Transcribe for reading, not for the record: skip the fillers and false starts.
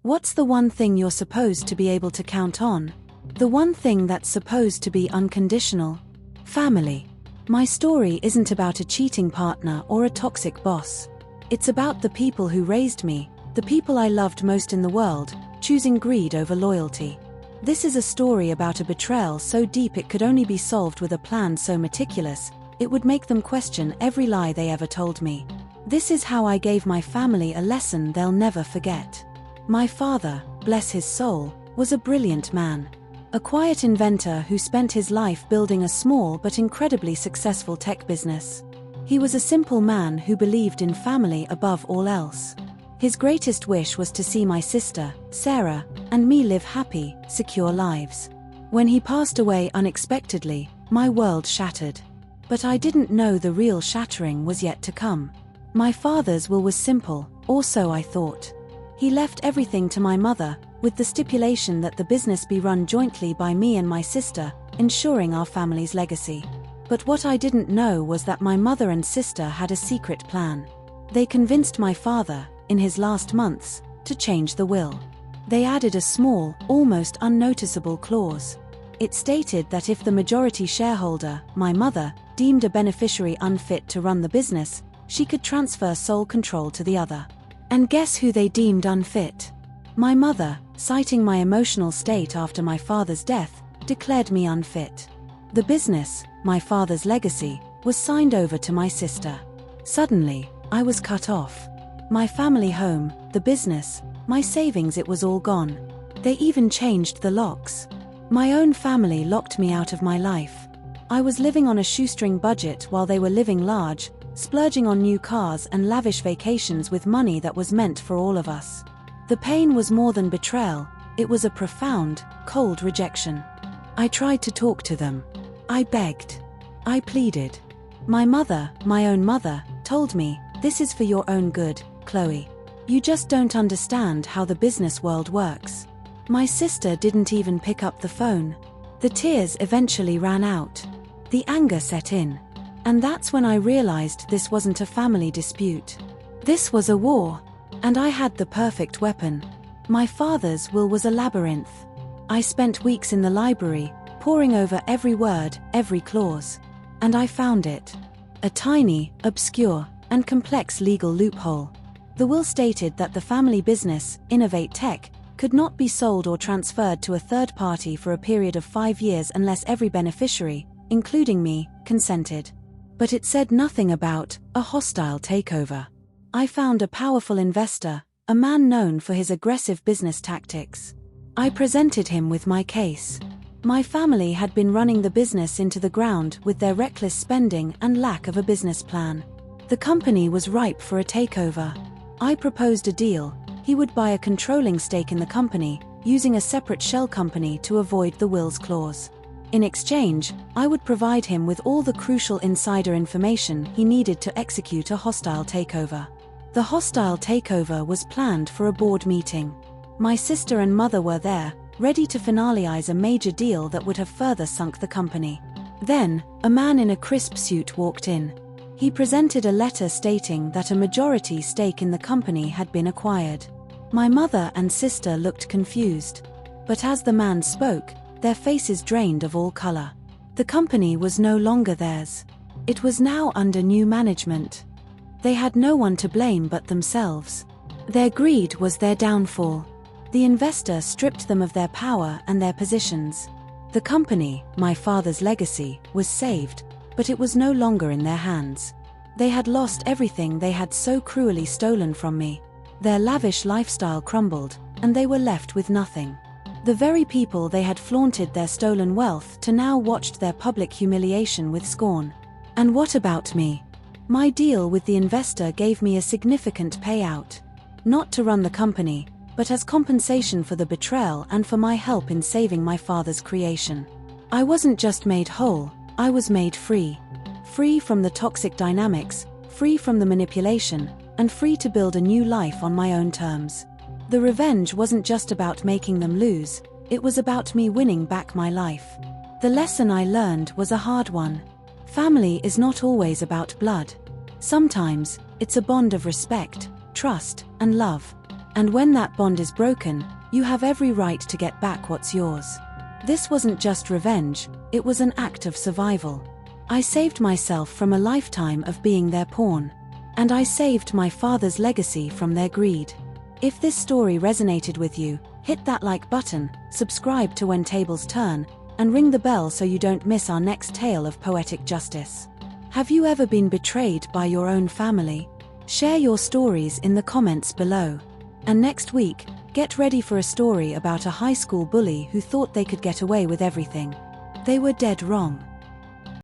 What's the one thing you're supposed to be able to count on? The one thing that's supposed to be unconditional? Family. My story isn't about a cheating partner or a toxic boss. It's about the people who raised me, the people I loved most in the world, choosing greed over loyalty. This is a story about a betrayal so deep it could only be solved with a plan so meticulous, it would make them question every lie they ever told me. This is how I gave my family a lesson they'll never forget. My father, bless his soul, was a brilliant man. A quiet inventor who spent his life building a small but incredibly successful tech business. He was a simple man who believed in family above all else. His greatest wish was to see my sister, Sarah, and me live happy, secure lives. When he passed away unexpectedly, my world shattered. But I didn't know the real shattering was yet to come. My father's will was simple, or so I thought. He left everything to my mother, with the stipulation that the business be run jointly by me and my sister, ensuring our family's legacy. But what I didn't know was that my mother and sister had a secret plan. They convinced my father, in his last months, to change the will. They added a small, almost unnoticeable clause. It stated that if the majority shareholder, my mother, deemed a beneficiary unfit to run the business, she could transfer sole control to the other. And guess who they deemed unfit? My mother, citing my emotional state after my father's death, declared me unfit. The business, my father's legacy, was signed over to my sister. Suddenly, I was cut off. My family home, the business, my savings, it was all gone. They even changed the locks. My own family locked me out of my life. I was living on a shoestring budget while they were living large, splurging on new cars and lavish vacations with money that was meant for all of us. The pain was more than betrayal, it was a profound, cold rejection. I tried to talk to them. I begged. I pleaded. My mother, my own mother, told me, "This is for your own good, Chloe. You just don't understand how the business world works." My sister didn't even pick up the phone. The tears eventually ran out. The anger set in. And that's when I realized this wasn't a family dispute. This was a war. And I had the perfect weapon. My father's will was a labyrinth. I spent weeks in the library, poring over every word, every clause. And I found it. A tiny, obscure, and complex legal loophole. The will stated that the family business, Innovate Tech, could not be sold or transferred to a third party for a period of 5 years unless every beneficiary, including me, consented. But it said nothing about a hostile takeover. I found a powerful investor, a man known for his aggressive business tactics. I presented him with my case. My family had been running the business into the ground with their reckless spending and lack of a business plan. The company was ripe for a takeover. I proposed a deal. He would buy a controlling stake in the company, using a separate shell company to avoid the will's clause. In exchange, I would provide him with all the crucial insider information he needed to execute a hostile takeover. The hostile takeover was planned for a board meeting. My sister and mother were there, ready to finalize a major deal that would have further sunk the company. Then, a man in a crisp suit walked in. He presented a letter stating that a majority stake in the company had been acquired. My mother and sister looked confused. But as the man spoke, their faces drained of all color. The company was no longer theirs. It was now under new management. They had no one to blame but themselves. Their greed was their downfall. The investor stripped them of their power and their positions. The company, my father's legacy, was saved, but it was no longer in their hands. They had lost everything they had so cruelly stolen from me. Their lavish lifestyle crumbled, and they were left with nothing. The very people they had flaunted their stolen wealth to now watched their public humiliation with scorn. And what about me? My deal with the investor gave me a significant payout. Not to run the company, but as compensation for the betrayal and for my help in saving my father's creation. I wasn't just made whole, I was made free. Free from the toxic dynamics, free from the manipulation, and free to build a new life on my own terms. The revenge wasn't just about making them lose, it was about me winning back my life. The lesson I learned was a hard one. Family is not always about blood. Sometimes, it's a bond of respect, trust, and love. And when that bond is broken, you have every right to get back what's yours. This wasn't just revenge, it was an act of survival. I saved myself from a lifetime of being their pawn. And I saved my father's legacy from their greed. If this story resonated with you, hit that like button, subscribe to When Tables Turn, and ring the bell so you don't miss our next tale of poetic justice. Have you ever been betrayed by your own family? Share your stories in the comments below. And next week, get ready for a story about a high school bully who thought they could get away with everything. They were dead wrong.